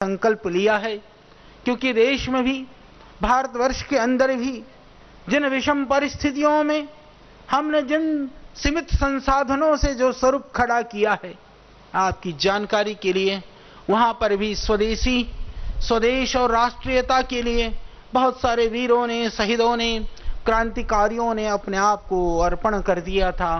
संकल्प लिया है, क्योंकि देश में भी, भारतवर्ष के अंदर भी जिन विषम परिस्थितियों में हमने जिन सीमित संसाधनों से जो स्वरूप खड़ा किया है, आपकी जानकारी के लिए वहां पर भी स्वदेश और राष्ट्रीयता के लिए बहुत सारे वीरों ने, शहीदों ने, क्रांतिकारियों ने अपने आप को अर्पण कर दिया था।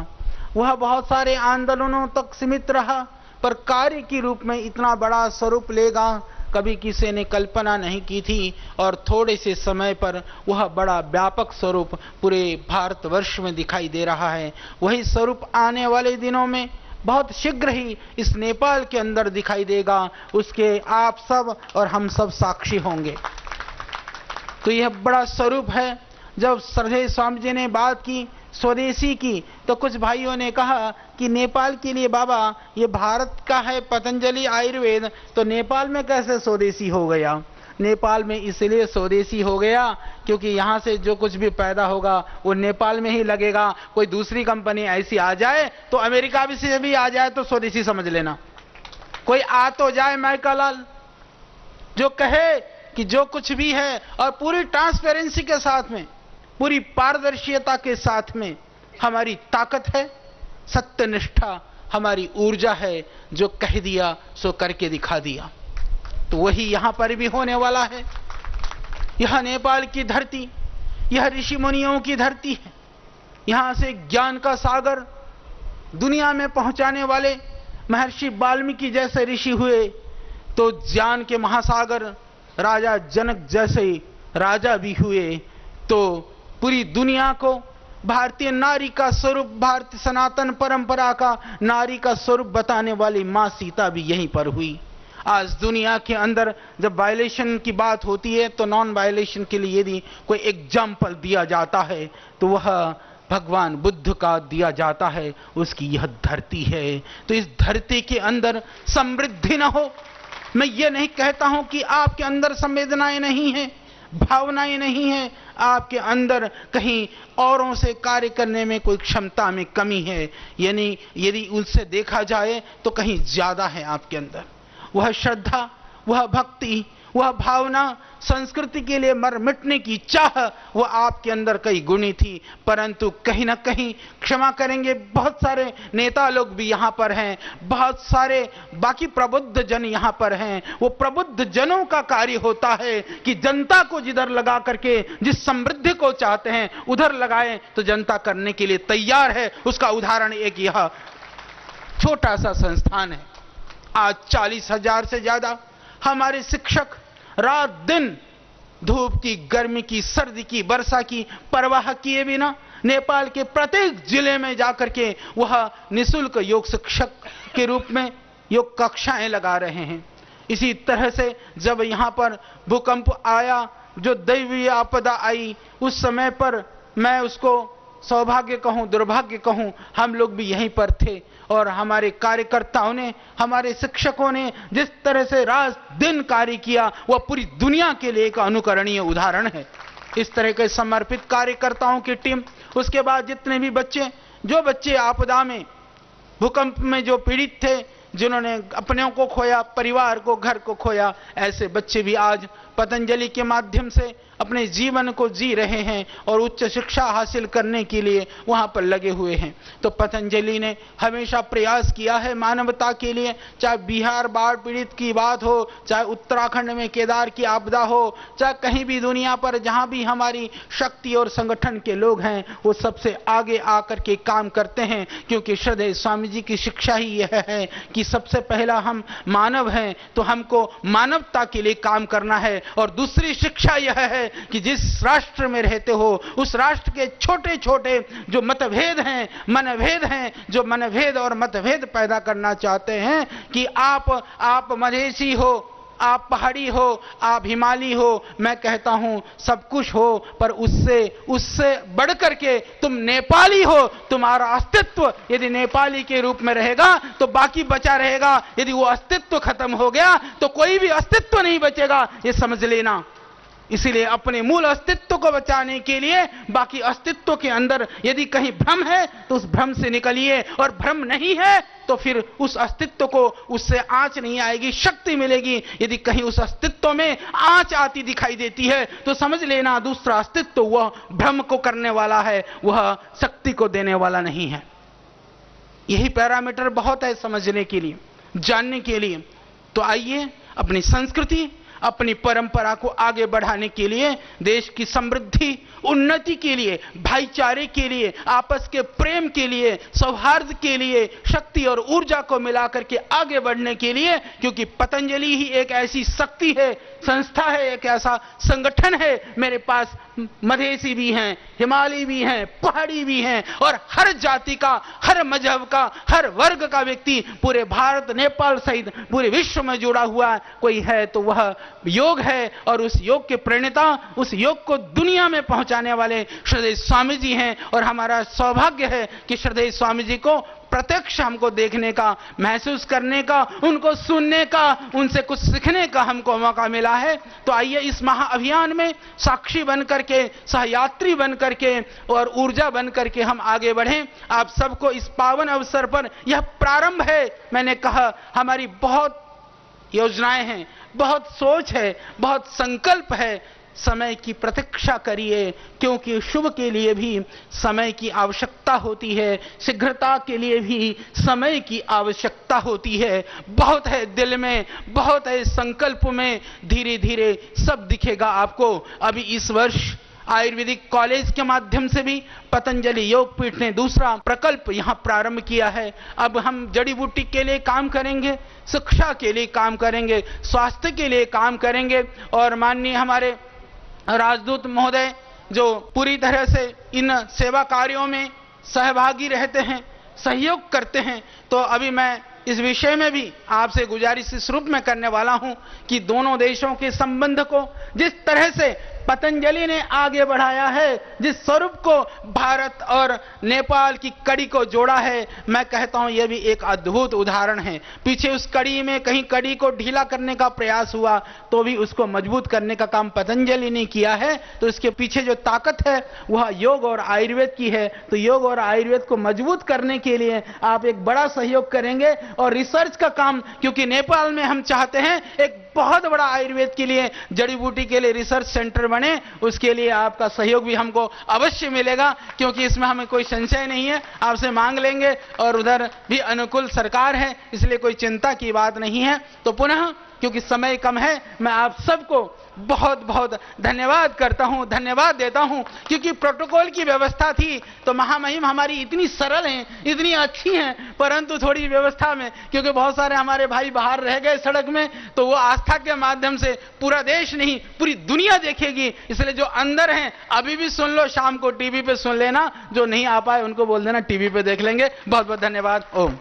वह बहुत सारे आंदोलनों तक सीमित रहा, पर कार्य के रूप में इतना बड़ा स्वरूप लेगा कभी किसी ने कल्पना नहीं की थी, और थोड़े से समय पर वह बड़ा व्यापक स्वरूप पूरे भारतवर्ष में दिखाई दे रहा है। वही स्वरूप आने वाले दिनों में बहुत शीघ्र ही इस नेपाल के अंदर दिखाई देगा। उसके आप सब और हम सब साक्षी होंगे। तो यह बड़ा स्वरूप है। जब श्रद्धेय स्वामी जी ने बात की स्वदेशी की, तो कुछ भाइयों ने कहा कि नेपाल के लिए बाबा ये भारत का है पतंजलि आयुर्वेद, तो नेपाल में कैसे स्वदेशी हो गया? नेपाल में इसलिए स्वदेशी हो गया क्योंकि यहाँ से जो कुछ भी पैदा होगा वो नेपाल में ही लगेगा। कोई दूसरी कंपनी ऐसी आ जाए तो अमेरिका भी से भी आ जाए तो स्वदेशी समझ लेना। कोई आ तो जाए मैकालाल, जो कहे कि जो कुछ भी है और पूरी ट्रांसपेरेंसी के साथ में, पूरी पारदर्शिता के साथ में हमारी ताकत है, सत्यनिष्ठा हमारी ऊर्जा है, जो कह दिया सो करके दिखा दिया। तो वही यहां पर भी होने वाला है। यह नेपाल की धरती, यह ऋषि मुनियों की धरती है। यहां से ज्ञान का सागर दुनिया में पहुंचाने वाले महर्षि वाल्मीकि जैसे ऋषि हुए, तो ज्ञान के महासागर राजा जनक जैसे राजा भी हुए। तो पूरी दुनिया को भारतीय नारी का स्वरूप, भारतीय सनातन परंपरा का नारी का स्वरूप बताने वाली मां सीता भी यहीं पर हुई। आज दुनिया के अंदर जब वायलेशन की बात होती है, तो नॉन वायलेशन के लिए यदि कोई एग्जाम्पल दिया जाता है तो वह भगवान बुद्ध का दिया जाता है। उसकी यह धरती है। तो इस धरती के अंदर समृद्धि न हो, मैं ये नहीं कहता हूं कि आपके अंदर संवेदनाएं नहीं है, भावनाएं नहीं है, आपके अंदर कहीं औरों से कार्य करने में कोई क्षमता में कमी है, यानी यदि उससे देखा जाए तो कहीं ज्यादा है आपके अंदर। वह श्रद्धा, वह भक्ति, वह भावना, संस्कृति के लिए मर मिटने की चाह, वह आपके अंदर कई गुणी थी। परंतु कहीं ना कहीं, क्षमा करेंगे, बहुत सारे नेता लोग भी यहां पर हैं, बहुत सारे बाकी प्रबुद्ध जन यहां पर हैं। वो प्रबुद्ध जनों का कार्य होता है कि जनता को जिधर लगा करके जिस समृद्धि को चाहते हैं उधर लगाएं, तो जनता करने के लिए तैयार है। उसका उदाहरण एक यह छोटा सा संस्थान है। आज 40,000 से ज्यादा हमारे शिक्षक रात दिन धूप की, गर्मी की, सर्दी की, वर्षा की परवाह किए बिना नेपाल के प्रत्येक जिले में जाकर के वह निःशुल्क योग शिक्षक के रूप में योग कक्षाएं लगा रहे हैं। इसी तरह से जब यहां पर भूकंप आया, जो दैवीय आपदा आई, उस समय पर मैं उसको सौभाग्य कहूं, दुर्भाग्य कहूं, हम लोग भी यहीं पर थे, और हमारे कार्यकर्ताओं ने, हमारे शिक्षकों ने जिस तरह से रात दिन कार्य किया, वह पूरी दुनिया के लिए एक अनुकरणीय उदाहरण है। इस तरह के समर्पित कार्यकर्ताओं की टीम, उसके बाद जितने भी जो बच्चे आपदा में, भूकंप में जो पीड़ित थे, जिन्होंने अपनों को खोया, परिवार को, घर को खोया, ऐसे बच्चे भी आज पतंजलि के माध्यम से अपने जीवन को जी रहे हैं और उच्च शिक्षा हासिल करने के लिए वहां पर लगे हुए हैं। तो पतंजलि ने हमेशा प्रयास किया है मानवता के लिए, चाहे बिहार बाढ़ पीड़ित की बात हो, चाहे उत्तराखंड में केदार की आपदा हो, चाहे कहीं भी दुनिया पर जहां भी हमारी शक्ति और संगठन के लोग हैं, वो सबसे आगे आकर के काम करते हैं। क्योंकि श्रद्धेय स्वामी जी की शिक्षा ही यह है कि सबसे पहला हम मानव हैं, तो हमको मानवता के लिए काम करना है। और दूसरी शिक्षा यह है कि जिस राष्ट्र में रहते हो, उस राष्ट्र के छोटे छोटे जो मतभेद हैं, मनभेद हैं, जो मनभेद और मतभेद पैदा करना चाहते हैं कि आप मधेसी हो, आप पहाड़ी हो, आप हिमालय हो, मैं कहता हूं सब कुछ हो, पर उससे बढ़कर के तुम नेपाली हो। तुम्हारा अस्तित्व यदि नेपाली के रूप में रहेगा तो बाकी बचा रहेगा। यदि वो अस्तित्व खत्म हो गया तो कोई भी अस्तित्व नहीं बचेगा, ये समझ लेना। इसीलिए अपने मूल अस्तित्व को बचाने के लिए बाकी अस्तित्व के अंदर यदि कहीं भ्रम है तो उस भ्रम से निकलिए, और भ्रम नहीं है तो फिर उस अस्तित्व को, उससे आंच नहीं आएगी, शक्ति मिलेगी। यदि कहीं उस अस्तित्व में आंच आती दिखाई देती है तो समझ लेना दूसरा अस्तित्व वह भ्रम को करने वाला है, वह शक्ति को देने वाला नहीं है। यही पैरामीटर बहुत है समझने के लिए, जानने के लिए। तो आइए अपनी संस्कृति, अपनी परंपरा को आगे बढ़ाने के लिए, देश की समृद्धि, उन्नति के लिए, भाईचारे के लिए, आपस के प्रेम के लिए, सौहार्द के लिए, शक्ति और ऊर्जा को मिलाकर के आगे बढ़ने के लिए, क्योंकि पतंजलि ही एक ऐसी शक्ति है, संस्था है, एक ऐसा संगठन है। मेरे पास मधेसी भी हैं, हिमालय भी हैं, पहाड़ी भी हैं, और हर जाति का, हर मजहब का, हर वर्ग का व्यक्ति पूरे भारत, नेपाल सहित पूरे विश्व में जुड़ा हुआ कोई है तो वह योग है। और उस योग के प्रणेता, उस योग को दुनिया में पहुंचाने वाले श्रद्धेय स्वामी जी हैं। और हमारा सौभाग्य है कि श्रद्धेय स्वामी जी को प्रत्यक्ष हमको देखने का, महसूस करने का, उनको सुनने का, उनसे कुछ सीखने का हमको मौका मिला है। तो आइए इस महाअभियान में साक्षी बन करके, सहयात्री बन करके और ऊर्जा बन करके हम आगे बढ़ें। आप सबको इस पावन अवसर पर, यह प्रारंभ है, मैंने कहा हमारी बहुत योजनाएं हैं, बहुत सोच है, बहुत संकल्प है। समय की प्रतीक्षा करिए, क्योंकि शुभ के लिए भी समय की आवश्यकता होती है, शीघ्रता के लिए भी समय की आवश्यकता होती है। बहुत है दिल में, बहुत है संकल्प में, धीरे धीरे सब दिखेगा आपको। अभी इस वर्ष आयुर्वेदिक कॉलेज के माध्यम से भी पतंजलि योगपीठ ने दूसरा प्रकल्प यहां प्रारंभ किया है। अब हम जड़ी बूटी के लिए काम करेंगे, शिक्षा के लिए काम करेंगे, स्वास्थ्य के लिए काम करेंगे। और माननीय हमारे राजदूत महोदय जो पूरी तरह से इन सेवा कार्यों में सहभागी रहते हैं, सहयोग करते हैं, तो अभी मैं इस विषय में भी आपसे गुजारिश इस रूप में करने वाला हूं कि दोनों देशों के संबंध को जिस तरह से पतंजलि ने आगे बढ़ाया है, जिस स्वरूप को भारत और नेपाल की कड़ी को जोड़ा है, मैं कहता हूं यह भी एक अद्भुत उदाहरण है। पीछे उस कड़ी में कहीं कड़ी को ढीला करने का प्रयास हुआ तो भी उसको मजबूत करने का काम पतंजलि ने किया है। तो इसके पीछे जो ताकत है वह योग और आयुर्वेद की है। तो योग और आयुर्वेद को मजबूत करने के लिए आप एक बड़ा सहयोग करेंगे। और रिसर्च का काम, क्योंकि नेपाल में हम चाहते हैं एक बहुत बड़ा आयुर्वेद के लिए, जड़ी बूटी के लिए रिसर्च सेंटर बने, उसके लिए आपका सहयोग भी हमको अवश्य मिलेगा, क्योंकि इसमें हमें कोई संशय नहीं है, आपसे मांग लेंगे। और उधर भी अनुकूल सरकार है, इसलिए कोई चिंता की बात नहीं है। तो पुनः क्योंकि समय कम है, मैं आप सबको बहुत बहुत धन्यवाद करता हूं, धन्यवाद देता हूं, क्योंकि प्रोटोकॉल की व्यवस्था थी तो महामहिम हमारी इतनी सरल हैं, इतनी अच्छी हैं, परंतु थोड़ी व्यवस्था में, क्योंकि बहुत सारे हमारे भाई बाहर रह गए सड़क में, तो वो आस्था के माध्यम से पूरा देश नहीं पूरी दुनिया देखेगी। इसलिए जो अंदर हैं अभी भी सुन लो, शाम को टीवी पे सुन लेना, जो नहीं आ पाए उनको बोल देना टीवी पे देख लेंगे। बहुत बहुत धन्यवाद। ओम।